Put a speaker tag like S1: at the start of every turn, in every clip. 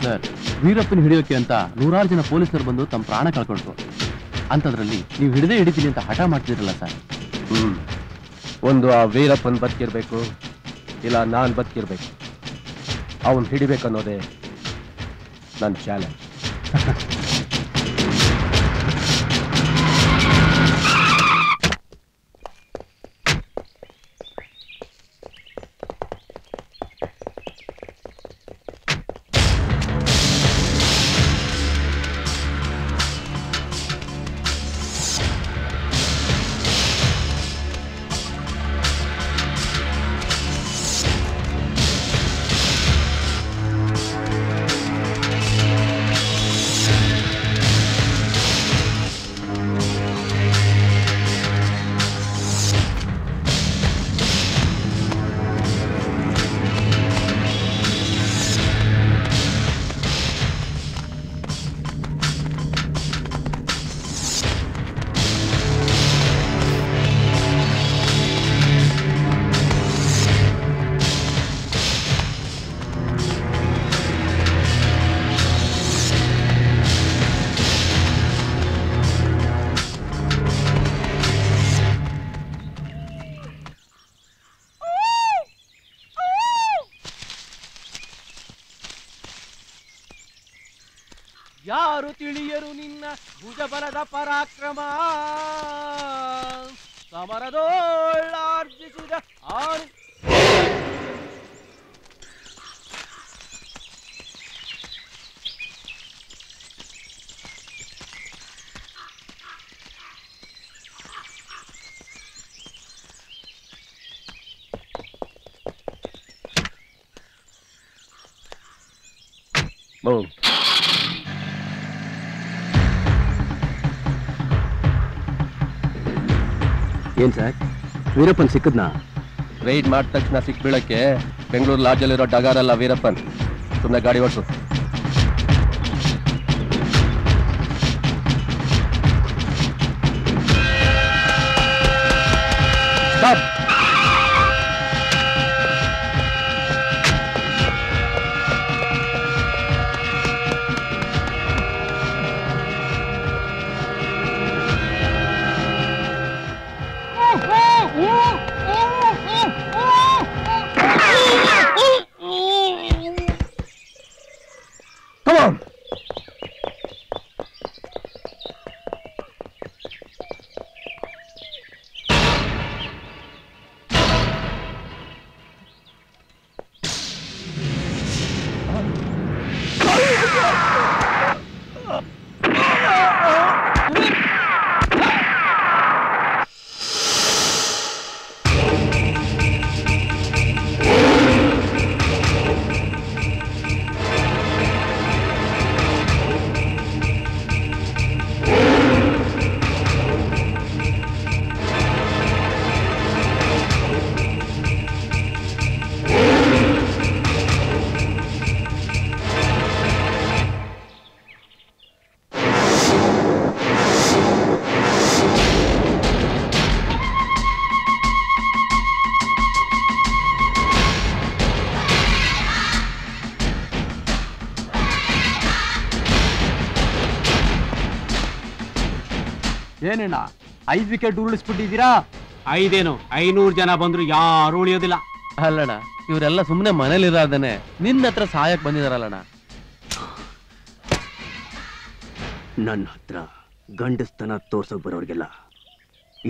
S1: Sir, ವೀರಪ್ಪನ ಹಿಡಿಯೋಕೆ ಅಂತ ನೂರಾರು ಜನ ಪೊಲೀಸರು ಬಂದು ತಮ್ಮ ಪ್ರಾಣ ಕಳ್ಕೊಳ್ತು. ಅಂಥದ್ರಲ್ಲಿ ನೀವು ಹಿಡಿತೀನಿ ಅಂತ ಹಠ ಮಾಡ್ತಿದ್ರಲ್ಲ ಸರ್.
S2: ಒಂದು ಆ ವೀರಪ್ಪನ್ ಬದುಕಿರ್ಬೇಕು, ಇಲ್ಲ ನಾನ್ ಬದುಕಿರ್ಬೇಕು. ಅವನ್ ಹಿಡಿಬೇಕನ್ನೋದೇ ನನ್ನ ಚಾಲೆಂಜ್.
S3: ಯಾರು ತಿಳಿಯರು ನಿನ್ನ ಭುಜಬಲದ ಪರಾಕ್ರಮ, ಸಮರದೋಳಾರ್ಜಿಸಿದ ಆಣಿ.
S2: ಏನ್ ಸರ್, ವೀರಪ್ಪನ್ ಸಿಕ್ಕದ್ನಾ? ರೈಡ್ ಮಾಡಿದ ತಕ್ಷಣ ಸಿಕ್ಬೀಳಕ್ಕೆ ಬೆಂಗಳೂರು ಲಾಡ್ಜಲ್ಲಿರೋ ಡಗಾರಲ್ಲ ವೀರಪ್ಪನ್. ಸುಮ್ಮನೆ ಗಾಡಿ ಓಡಿಸು.
S1: ಏನಣ್ಣ 5 ವಿಕೆಟ್ ಉರುಳಿಸ್ಬಿಟ್ಟಿದ್ದೀರಾ?
S3: 5 500 ಜನ ಬಂದ್ರು ಯಾರು ಉಳಿಯೋದಿಲ್ಲ.
S1: ಅಲ್ಲಣ್ಣ, ಇವರೆಲ್ಲ ಸುಮ್ಮನೆ ಮನೇಲಿರೋದನ್ನೇ ನಿನ್ನ ಹತ್ರ ಸಹಾಯಕ್ಕೆ ಬಂದಿದಾರಲ್ಲಣ್ಣ.
S4: ನನ್ನ ಹತ್ರ ಗಂಡಸ್ತನ ತೋರ್ಸೋಕ್ ಬರೋರ್ಗೆಲ್ಲ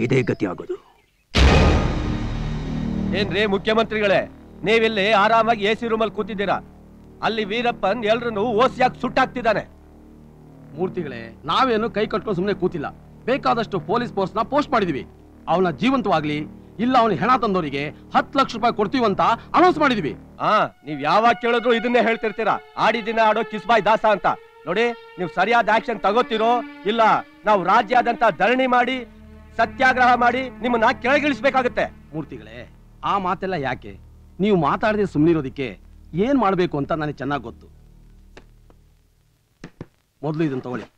S4: ಇದೇ ಗತಿ ಆಗೋದು.
S2: ಏನ್ರಿ ಮುಖ್ಯಮಂತ್ರಿಗಳೇ, ನೀವಿಲ್ಲಿ ಆರಾಮಾಗಿ ಎಸಿ ರೂಮಲ್ಲಿ ಕೂತಿದ್ದೀರಾ. ಅಲ್ಲಿ ವೀರಪ್ಪನ್ ಎಲ್ರನ್ನು ಓಸಿಯಾಗಿ ಸುಟ್ಟಾಕ್ತಿದ್ದಾನೆ.
S5: ಮೂರ್ತಿಗಳೇ, ನಾವೇನು ಕೈ ಕಟ್ಕೊಂಡು ಸುಮ್ಮನೆ ಕೂತಿಲ್ಲ. ಬೇಕಾದಷ್ಟು ಪೊಲೀಸ್ ಫೋರ್ಸ್ ನ ಪೋಸ್ಟ್ ಮಾಡಿದೀವಿ. ಅವನ ಜೀವಂತವಾಗ್ಲಿ ಇಲ್ಲ ಅವನ ಹೆಣ ತಂದವರಿಗೆ 10 ಲಕ್ಷ ರೂಪಾಯಿ ಕೊಡ್ತೀವಂತ ಅನೌನ್ಸ್ ಮಾಡಿದೀವಿ.
S2: ನೀವ್ ಯಾವಾಗ ಕೇಳಿದ್ರು ಇದನ್ನೇ ಹೇಳ್ತಿರ್ತೀರಾ, ಆಡಿದಿನ ಆಡೋ ಕಿಸ್ಬಾಯ್ ದಾಸ ಅಂತ. ನೋಡಿ, ನೀವು ಸರಿಯಾದ ಆಕ್ಷನ್ ತಗೋತಿರೋ ಇಲ್ಲ ನಾವು ರಾಜ್ಯಾದ್ಯಂತ ಧರಣಿ ಮಾಡಿ ಸತ್ಯಾಗ್ರಹ ಮಾಡಿ ನಿಮ್ಮನ್ನ ಕೆಳಗಿಳಿಸ್ಬೇಕಾಗುತ್ತೆ.
S5: ಮೂರ್ತಿಗಳೇ, ಆ ಮಾತೆಲ್ಲ ಯಾಕೆ? ನೀವು ಮಾತಾಡದೆ ಸುಮ್ಮನಿರೋದಿಕ್ಕೆ ಏನ್ ಮಾಡ್ಬೇಕು ಅಂತ ನನಗೆ ಚೆನ್ನಾಗಿ ಗೊತ್ತು. ಮೊದಲು ಇದನ್ನ ತಗೊಳ್ಳಿ.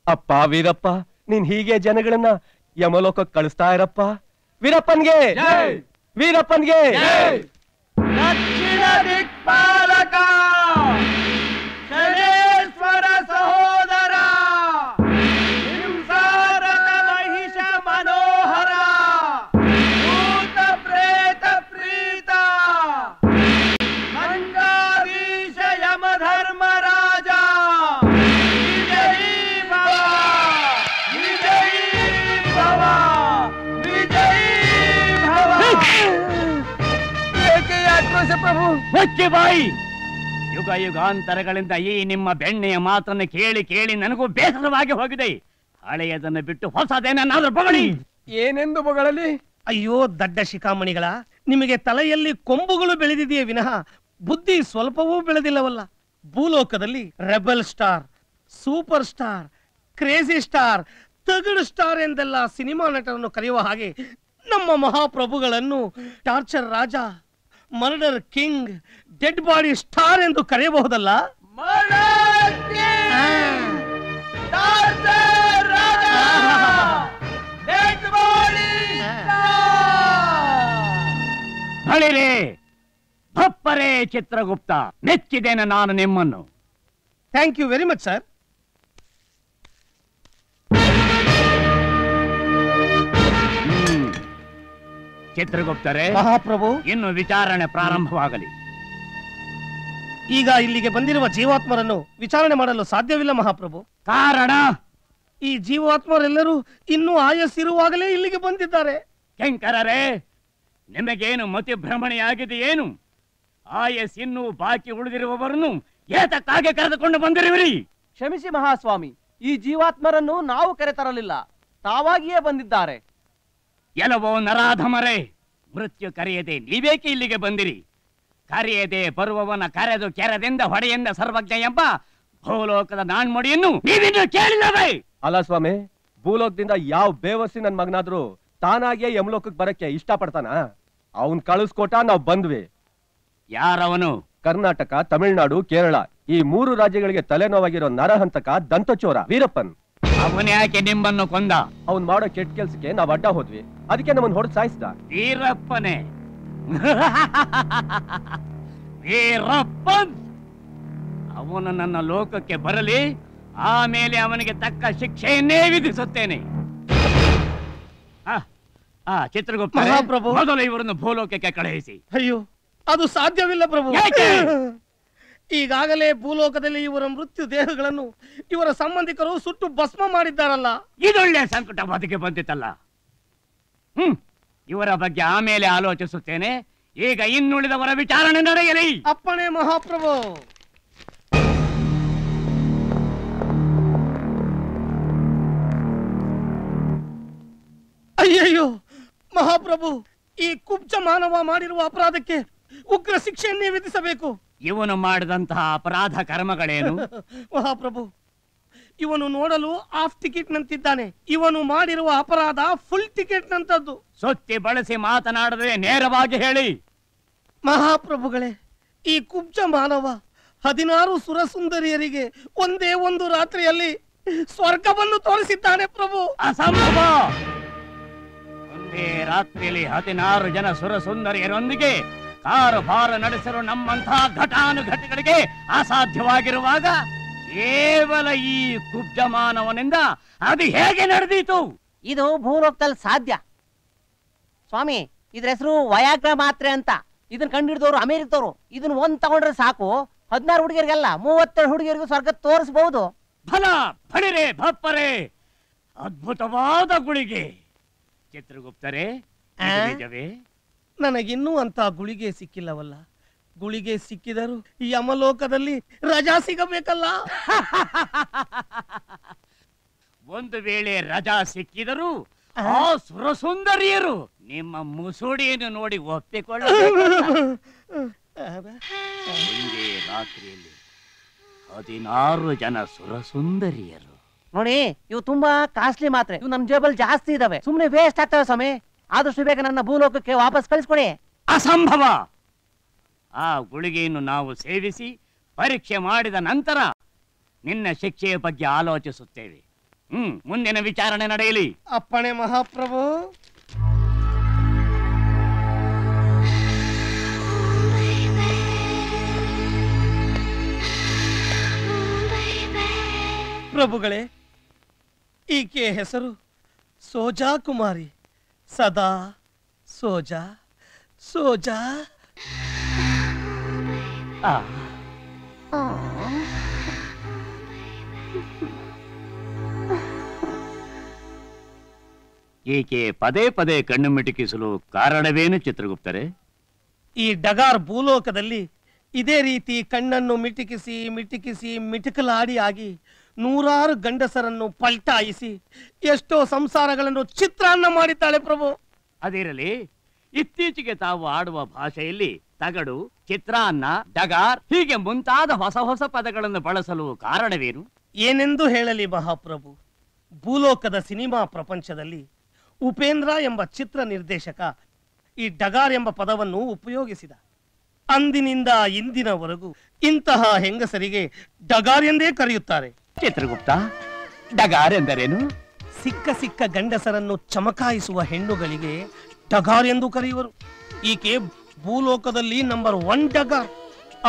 S2: ಅಪ್ಪ ವೀರಪ್ಪ, ನೀನ್ ಹೀಗೆ ಜನಗಳನ್ನ ಯಮಲೋಕಕ್ಕೆ ಕಳಿಸ್ತಾ ಇರಪ್ಪ. ವೀರಪ್ಪನ್ಗೆ, ವೀರಪ್ಪನ್ಗೆ.
S6: ದಕ್ಷಿಣ ದಿಕ್ಪಾಲಕ ಶನೇಶ್ವರ ಸಹೋದರ ಹಿಂಸಾರಕ ಮಹಿಷ ಮನೋಹರ ಭೂತ ಪ್ರೇತ ಪ್ರೀತ ಮಂಗಾಧೀಶ ಯಮಧರ್ಮರಾಜ ವಿಜಯೀ ಭವ ವಿಜಯೀ ಭವ ವಿಜಯೀ ಭವ. ಏಕೆ ಆಕ್ರೋಶ ಪ್ರಭು?
S3: ಮುಚ್ಚಿ ಬಾಯಿ. ಯುಗ ಯುಗಾಂತರಗಳಿಂದ ಈ ನಿಮ್ಮ ಬೆಣ್ಣೆಯ ಮಾತನ್ನು ಕೇಳಿ ಕೇಳಿ ನನಗೂ ಬೇಸರವಾಗಿ ಹೋಗಿದೆ. ಹಳೆಯದನ್ನು ಬಿಟ್ಟು ಹೊಸದೇನಾದ್ರೂ ಬಗಳಿ.
S2: ಏನೆಂದು ಬೊಗಳಲಿ?
S6: ಅಯ್ಯೋ ದಡ್ಡ ಶಿಖಾಮಣಿಗಳ, ನಿಮಗೆ ತಲೆಯಲ್ಲಿ ಕೊಂಬುಗಳು ಬೆಳೆದಿದೆಯೇ ವಿನಃ ಬುದ್ಧಿ ಸ್ವಲ್ಪವೂ ಬೆಳೆದಿಲ್ಲವಲ್ಲ. ಭೂಲೋಕದಲ್ಲಿ rebel star, super star, crazy star, ತಗಡು ಸ್ಟಾರ್ ಎಂದೆಲ್ಲ ಸಿನಿಮಾ ನಟರನ್ನು ಕರೆಯುವ ಹಾಗೆ ನಮ್ಮ ಮಹಾಪ್ರಭುಗಳನ್ನು ಟಾರ್ಚರ್ ರಾಜ, murder king, dead body star ಎಂದು ಕರೆಯಬಹುದಲ್ಲ.
S3: ಬಳಿರೆ ಭಪ್ಪರೇ ಚಿತ್ರಗುಪ್ತ, ಮೆಚ್ಚಿದ್ದೇನೆ ನಾನು ನಿಮ್ಮನ್ನು.
S6: Thank you very much sir.
S3: ಚಿತ್ರಗುಪ್ತರೇ,
S6: ಮಹಾಪ್ರಭು,
S3: ಇನ್ನು ವಿಚಾರಣೆ ಪ್ರಾರಂಭವಾಗಲಿ.
S6: ಈಗ ಇಲ್ಲಿಗೆ ಬಂದಿರುವ ಜೀವಾತ್ಮರನ್ನು ವಿಚಾರಣೆ ಮಾಡಲು ಸಾಧ್ಯವಿಲ್ಲ ಮಹಾಪ್ರಭು.
S3: ಕಾರಣ?
S6: ಈ ಜೀವಾತ್ಮರೆಲ್ಲರೂ ಇನ್ನೂ ಆಯಸ್ಸಿರುವಾಗಲೇ ಇಲ್ಲಿಗೆ ಬಂದಿದ್ದಾರೆ.
S3: ಕೆಂಕರರೇ, ನಿಮಗೇನು ಮತಿ ಭ್ರಮಣೆಯಾಗಿದೆಯೇನು? ಆಯಸ್ ಇನ್ನೂ ಬಾಕಿ ಉಳಿದಿರುವವರನ್ನು ಏತಕ್ಕಾಗಿ ಕರೆದುಕೊಂಡು ಬಂದಿರುವಿರಿ?
S2: ಕ್ಷಮಿಸಿ ಮಹಾಸ್ವಾಮಿ, ಈ ಜೀವಾತ್ಮರನ್ನು ನಾವು ಕರೆತರಲಿಲ್ಲ, ತಾವಾಗಿಯೇ ಬಂದಿದ್ದಾರೆ.
S3: ಎಲ್ಲವೋ ನರಾಧಮರೇ, ಮೃತ್ಯು ಕರೆಯದೆ ನೀವೇಕೆ ಇಲ್ಲಿಗೆ ಬಂದಿರಿ? ಕರೆಯದೆ ಬರುವವನ ಕರೆದು ಕೆರೆದಿಂದ ಹೊಡೆಯಿಂದ ಸರ್ವಜ್ಞ ಎಂಬ ಭೂಲೋಕದ ನಾಣ್ಮೊಡಿಯನ್ನು ನೀವಿನ್ನು ಕೇಳಿಲ್ಲವೇ?
S2: ಅಲ್ಲ ಸ್ವಾಮಿ, ಭೂಲೋಕದಿಂದ ಯಾವ ಬೇವಸಿ ನನ್ ಮಗನಾದ್ರೂ ತಾನಾಗಿಯೇ ಯಮಲೋಕಕ್ಕೆ ಬರಕ್ಕೆ ಇಷ್ಟಪಡ್ತಾನ? ಅವನ್ ಕಳಿಸ್ಕೊಟ ನಾವ್ ಬಂದ್ವಿ.
S3: ಯಾರವನು?
S2: ಕರ್ನಾಟಕ, ತಮಿಳುನಾಡು, ಕೇರಳ ಈ 3 ರಾಜ್ಯಗಳಿಗೆ ತಲೆನೋವಾಗಿರೋ ನರಹಂತಕ ದಂತಚೋರ ವೀರಪ್ಪನ್.
S3: ಅವನ್ಯಾಕೆ ನಿಮ್ಮನ್ನು ಕೊಂದ?
S2: ಅವ್ನ್ ಮಾಡೋ ಕೆಟ್ಟ ಕೆಲ್ಸಕ್ಕೆ ನಾವ್ ಅಡ್ಡ ಹೋದ್ವಿ, ಅದಕ್ಕೆ ನಮ್ಮನ್ನ ಹೊಡೆದು ಸಾಯಿಸ್ದ.
S3: ವೀರಪ್ಪನೇ? ವೀರಪ್ಪನ್ ಅವನು ನನ್ನ ಲೋಕಕ್ಕೆ ಬರಲಿ, ಆಮೇಲೆ ಅವನಿಗೆ ತಕ್ಕ ಶಿಕ್ಷೆಯನ್ನೇ ವಿಧಿಸುತ್ತೇನೆ. ಚಿತ್ರಗುಪ್ತ,
S6: ಮಹಾಪ್ರಭು,
S3: ಮೊದಲು ಇವರನ್ನು ಭೂಲೋಕಕ್ಕೆ ಕಳುಹಿಸಿ.
S6: ಅಯ್ಯೋ, ಅದು ಸಾಧ್ಯವಿಲ್ಲ ಪ್ರಭು.
S3: ಯಾಕೆ?
S6: ಈಗಾಗಲೇ ಭೂಲೋಕದಲ್ಲಿ ಇವರ ಮೃತ್ಯು ದೇಹಗಳನ್ನು ಇವರ ಸಂಬಂಧಿಕರು ಸುಟ್ಟು ಭಸ್ಮ ಮಾಡಿದ್ದಾರಲ್ಲ.
S3: ಇದೊಳ್ಳೆ ಸಂಕಟ ಬದುಕಿ ಬಂದಿತ್ತಲ್ಲ. ಇವರ ಬಗ್ಗೆ ಆಮೇಲೆ ಆಲೋಚಿಸುತ್ತೇನೆ. ಈಗ ಇನ್ನುಳಿದವರ ವಿಚಾರಣೆ ನಡೆಯಲಿ.
S6: ಅಪ್ಪಣೆ ಮಹಾಪ್ರಭು. ಅಯ್ಯಯ್ಯೋ ಮಹಾಪ್ರಭು, ಈ ಕುಬ್ಜ ಮಾನವ ಮಾಡಿರುವ ಅಪರಾಧಕ್ಕೆ ಉಗ್ರ ಶಿಕ್ಷೆಯನ್ನೇ ವಿಧಿಸಬೇಕು.
S3: ಇವನು ಮಾಡಿದಂತಹ ಅಪರಾಧ ಕರ್ಮಗಳೇನು?
S6: ಮಹಾಪ್ರಭು, ಇವನು ನೋಡಲು ಹಾಫ್ ಟಿಕೆಟ್ ನಂತಿದ್ದಾನೆ. ಇವನು ಮಾಡಿರುವ ಅಪರಾಧ ಫುಲ್ ಟಿಕೆಟ್ ನಂತದ್ದು.
S3: ಸುತ್ತಿ ಬಳಸಿ ಮಾತನಾಡದೆ ನೇರವಾಗಿ ಹೇಳಿ.
S6: ಮಹಾಪ್ರಭುಗಳೇ, ಈ ಕುಬ್ಜ ಮಾನವ 16 ಸುರಸುಂದರಿಯರಿಗೆ ಒಂದೇ ಒಂದು ರಾತ್ರಿಯಲ್ಲಿ ಸ್ವರ್ಗವನ್ನು ತೋರಿಸಿದ್ದಾನೆ ಪ್ರಭು.
S3: ಅಸಂಭವ! ಒಂದೇ ರಾತ್ರಿಯಲ್ಲಿ 16 ಜನ ಸುರಸುಂದರಿಯರೊಂದಿಗೆ ಕಾರುಭಾರ ನಡೆಸಲು ನಮ್ಮಂತಹ ಘಟಾನುಘಟಿಗಳಿಗೆ ಅಸಾಧ್ಯವಾಗಿರುವಾಗ ಕೇವಲ ಈ ಕುಬ್ಜ ಮಾನವನಿಂದ ಅದು ಹೇಗೆ ನಡೆದೀತು?
S7: ಇದು ಭೂಲೋಕದಲ್ಲಿ ಸಾಧ್ಯ ಸ್ವಾಮಿ. ಇದ್ರ ಹೆಸರು ವಯಾಗ್ರ ಮಾತ್ರೆ ಅಂತ. ಇದನ್ನ ಕಂಡಿಡಿದವರು ಅಮೆರಿಕದವರು. ಇದನ್ನ ಒಂದ್ ತಗೊಂಡ್ರೆ ಸಾಕು, 16 ಹುಡುಗಿಯರಿಗೆಲ್ಲ 32 ಹುಡುಗಿಯರಿಗೂ ಸ್ವರ್ಗ ತೋರಿಸಬಹುದು.
S3: ಫಲ ಫಳಿರೆ ಭಪ್ಪರೆ, ಅದ್ಭುತವಾದ ಗುಳಿಗೆ. ಚಿತ್ರಗುಪ್ತರೇ, ನಿಜವೇ?
S6: ನನಗಿನ್ನೂ ಅಂತ ಗುಳಿಗೆ ಸಿಕ್ಕಿಲ್ಲವಲ್ಲ. ಗುಳಿಗೆ ಸಿಕ್ಕಿದರು ಯಮಲೋಕದಲ್ಲಿ ರಜಾ ಸಿಗಬೇಕಲ್ಲ.
S3: ಒಂದು ವೇಳೆ ರಜಾ ಸಿಕ್ಕಿದರೂ ಆ ಸುರಸುಂದರಿಯರು ನಿಮ್ಮ ಮುಸುಡಿಯನ್ನು ನೋಡಿ ಒಪ್ಪಿಕೊಳ್ಳಬೇಕು. ಒಂದೇ ರಾತ್ರಿಯಲ್ಲಿ 16 ಜನ ಸುರಸುಂದರಿಯರು.
S7: ನೋಡಿ, ಇವು ತುಂಬಾ ಕಾಸ್ಟ್ಲಿ ಮಾತ್ರೆ. ಇವು ನಮ್ ಜೇಬಲ್ ಜಾಸ್ತಿ ಇದಾವೆ, ಸುಮ್ನೆ ವೇಸ್ಟ್ ಆಗ್ತವೆ ಸ್ವಾಮಿ. ಆದಷ್ಟು ಬೇಗ ನನ್ನ ಭೂಲೋಕಕ್ಕೆ ವಾಪಸ್ ಕಳಿಸ್ಕೊಡಿ.
S3: ಅಸಂಭವ! ಆ ಗುಳಿಗೆಯನ್ನು ನಾವು ಸೇವಿಸಿ ಪರೀಕ್ಷೆ ಮಾಡಿದ ನಂತರ ನಿನ್ನ ಶಿಕ್ಷೆಯ ಬಗ್ಗೆ ಆಲೋಚಿಸುತ್ತೇವೆ. ಮುಂದಿನ ವಿಚಾರಣೆ ನಡೆಯಲಿ.
S6: ಅಪ್ಪಣೆ ಮಹಾಪ್ರಭು. ಪ್ರಭುಗಳೇ, ಈಕೆ ಹೆಸರು ಸೋಜಾ ಕುಮಾರಿ. ಸದಾ ಸೋಜಾ ಸೋಜಾ.
S3: ಈಕೆ ಪದೇ ಪದೇ ಕಣ್ಣು ಮಿಟುಕಿಸಲು ಕಾರಣವೇನು ಚಿತ್ರಗುಪ್ತರೆ?
S6: ಈ ಡಗಾರ್ ಭೂಲೋಕದಲ್ಲಿ ಇದೇ ರೀತಿ ಕಣ್ಣನ್ನು ಮಿಟಿಕಿಸಿ ಮಿಟಿಕಿಸಿ ಮಿಟುಕಲಾಡಿ ಆಗಿ ನೂರಾರು ಗಂಡಸರನ್ನು ಪಲ್ಟಾಯಿಸಿ ಎಷ್ಟೋ ಸಂಸಾರಗಳನ್ನು ಚಿತ್ರಾನ್ನ ಮಾಡಿದ್ದಾಳೆ ಪ್ರಭು.
S3: ಅದಿರಲಿ, ಇತ್ತೀಚೆಗೆ ತಾವು ಆಡುವ ಭಾಷೆಯಲ್ಲಿ ತಗಡು, ಚಿತ್ರಾನ್ನ, ಡಗಾರ್ ಹೀಗೆ ಮುಂತಾದ ಹೊಸ ಹೊಸ ಪದಗಳನ್ನು ಬಳಸಲು ಕಾರಣವೇನು?
S6: ಏನೆಂದು ಹೇಳಲಿ ಮಹಾಪ್ರಭು, ಭೂಲೋಕದ ಸಿನಿಮಾ ಪ್ರಪಂಚದಲ್ಲಿ ಉಪೇಂದ್ರ ಎಂಬ ಚಿತ್ರ ನಿರ್ದೇಶಕ ಈ ಡಗಾರ್ ಎಂಬ ಪದವನ್ನು ಉಪಯೋಗಿಸಿದ. ಅಂದಿನಿಂದ ಇಂದಿನವರೆಗೂ ಇಂತಹ ಹೆಂಗಸರಿಗೆ ಡಗಾರ್ ಎಂದೇ ಕರೆಯುತ್ತಾರೆ.
S3: ಚಿತ್ರಗುಪ್ತ, ಡಗಾರ್ ಎಂದರೇನು?
S6: ಸಿಕ್ಕ ಸಿಕ್ಕ ಗಂಡಸರನ್ನು ಚಮಕಾಯಿಸುವ ಹೆಣ್ಣುಗಳಿಗೆ ಡಗಾರ್ ಎಂದು ಕರೆಯುವರು. ಈಕೆ ಭೂಲೋಕದಲ್ಲಿ ನಂಬರ್ 1 ಡಗಾರ್.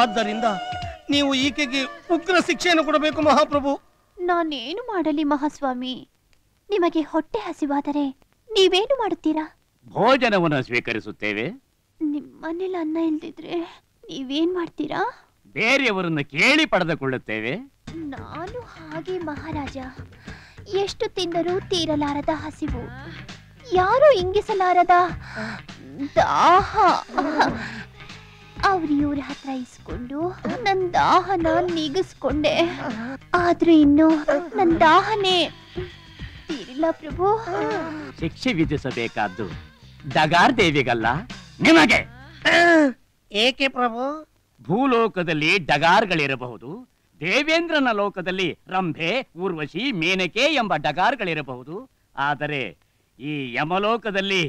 S6: ಆದ್ದರಿಂದ ನೀವು ಈಕೆಗೆ ಉಗ್ರ ಶಿಕ್ಷೆಯನ್ನು ಕೊಡಬೇಕು ಮಹಾಪ್ರಭು.
S8: ನಾನೇನು ಮಾಡಲಿ ಮಹಾಸ್ವಾಮಿ? ನಿಮಗೆ ಹೊಟ್ಟೆ ಹಸಿವಾದರೆ ನೀವೇನು ಮಾಡುತ್ತೀರಾ?
S3: ಭೋಜನವನ್ನು ಸ್ವೀಕರಿಸುತ್ತೇವೆ.
S8: ನಿಮ್ಮನೇಲಿ ಅನ್ನ ಇಲ್ದಿದ್ರೆ ನೀವೇನ್ ಮಾಡ್ತೀರಾ?
S3: ಬೇರೆಯವರನ್ನು ಕೇಳಿ ಪಡೆದುಕೊಳ್ಳುತ್ತೇವೆ.
S8: ನಾನು ಹಾಗೆ ಮಹಾರಾಜ. ಎಷ್ಟು ತಿಂದರೂ ತೀರಲಾರದ ಹಸಿವು, ಯಾರು ಇಂಗಿಸಲಾರದ ದಾಹ. ಇವ್ರ ಹತ್ರ ಇಸ್ಕೊಂಡು ನನ್ನ ದಾಹನ ನೀಗಿಸ್ಕೊಂಡೆ. ಆದ್ರೆ ಇನ್ನು ನನ್ನ ದಾಹನೇ ತೀರಿಲ್ಲ ಪ್ರಭು.
S3: ಶಿಕ್ಷೆ ವಿಧಿಸಬೇಕಾದ್ದು ಡಗಾರ್ ದೇವಿಗಲ್ಲ, ನಿಮಗೆ.
S6: ಏಕೆ ಪ್ರಭು?
S3: ಭೂಲೋಕದಲ್ಲಿ ಡಗಾರ್ಗಳಿರಬಹುದು, ದೇವೇಂದ್ರನ ಲೋಕದಲ್ಲಿ ರಂಭೆ, ಊರ್ವಶಿ, ಮೇನಕೆ ಎಂಬ ಡಗಾರ್ಗಳಿರಬಹುದು. ಆದರೆ ಈ ಯಮಲೋಕದಲ್ಲಿ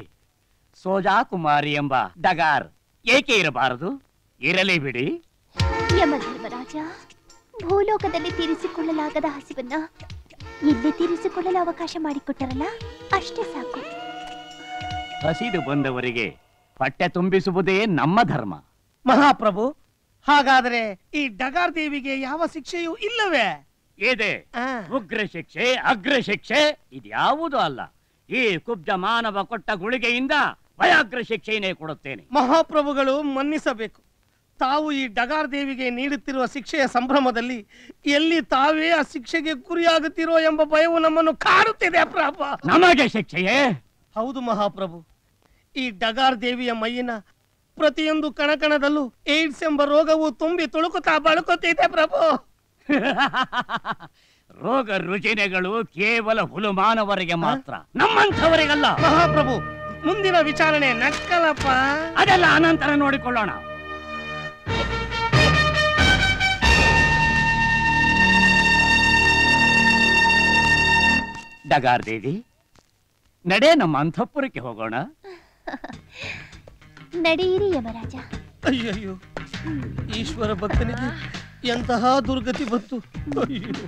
S3: ಸೋಜಾ ಕುಮಾರಿ ಎಂಬ ಡಗಾರ್ ಏಕೆ ಇರಬಾರದು? ಇರಲಿ ಬಿಡಿ.
S8: ಯಮಧರ್ಮರಾಜ, ಭೂಲೋಕದಲ್ಲಿ ತೀರಿಸಿಕೊಳ್ಳಲಾಗದ ಹಸಿವನ್ನ ಇಲ್ಲಿ ತೀರಿಸಿಕೊಳ್ಳಲು ಅವಕಾಶ ಮಾಡಿಕೊಟ್ಟರಲ್ಲ, ಅಷ್ಟೇ ಸಾಕು.
S3: ಹಸಿದು ಬಂದವರಿಗೆ ಹೊಟ್ಟೆ ತುಂಬಿಸುವುದೇ ನಮ್ಮ ಧರ್ಮ.
S6: ಮಹಾಪ್ರಭು, ಹಾಗಾದರೆ ಈ ಡಗಾರ್ ದೇವಿಗೆ ಯಾವ ಶಿಕ್ಷೆಯೂ ಇಲ್ಲವೇ?
S3: ಇದೆ. ಉಗ್ರ ಶಿಕ್ಷೆ, ಅಗ್ರ ಶಿಕ್ಷೆ ಇದ್ಯಾವುದೂ ಅಲ್ಲ. ಈ ಕುಬ್ಜ ಮಾನವ ಕೊಟ್ಟ ಗುಳಿಗೆಯಿಂದ ಭಯಾಗ್ರ ಶಿಕ್ಷೆಯನ್ನೇ ಕೊಡುತ್ತೇನೆ.
S6: ಮಹಾಪ್ರಭುಗಳು ಮನ್ನಿಸಬೇಕು. ತಾವು ಈ ಡಗಾರ್ ದೇವಿಗೆ ನೀಡುತ್ತಿರುವ ಶಿಕ್ಷೆಯ ಸಂಭ್ರಮದಲ್ಲಿ ಎಲ್ಲಿ ತಾವೇ ಆ ಶಿಕ್ಷೆಗೆ ಗುರಿಯಾಗುತ್ತಿರೋ ಎಂಬ ಭಯವು ನಮ್ಮನ್ನು ಕಾಡುತ್ತಿದೆ ಪ್ರಭು.
S3: ನಮಗೆ ಶಿಕ್ಷೆಯೇ?
S6: ಹೌದು ಮಹಾಪ್ರಭು. ಈ ಡಗಾರ್ ದೇವಿಯ ಮೈಯಿನ ಪ್ರತಿಯೊಂದು ಕಣಕಣದಲ್ಲೂ ಏಡ್ಸ್ ಎಂಬ ರೋಗವು ತುಂಬಿ ತುಳುಕುತ್ತಾ ಬಳುಕುತ್ತಿದೆ ಪ್ರಭು.
S3: ರೋಗ ರುಜಿನಗಳು ಕೇವಲ ಹುಲುಮಾನವರಿಗೆ ಮಾತ್ರ, ನಮ್ಮಂಥವರಿಗಲ್ಲ.
S6: ಮಹಾಪ್ರಭು, ಮುಂದಿನ ವಿಚಾರಣೆ ನಕ್ಕಲಪ್ಪ.
S3: ಅದೆಲ್ಲ ಅನಂತರ ನೋಡಿಕೊಳ್ಳೋಣ. ಡಗಾರ್ ದೇವಿ, ನಡೆ ನಮ್ಮ ಅಂತಃಪುರಕ್ಕೆ ಹೋಗೋಣ.
S8: ನಡೆಯಿರಿ ಯಮರಾಜ.
S6: ಅಯ್ಯಯ್ಯೋ, ಈಶ್ವರ ಭಕ್ತನಿಗೆ ಎಂತಹ ದುರ್ಗತಿ ಬಂತು. ಅಯ್ಯೋ.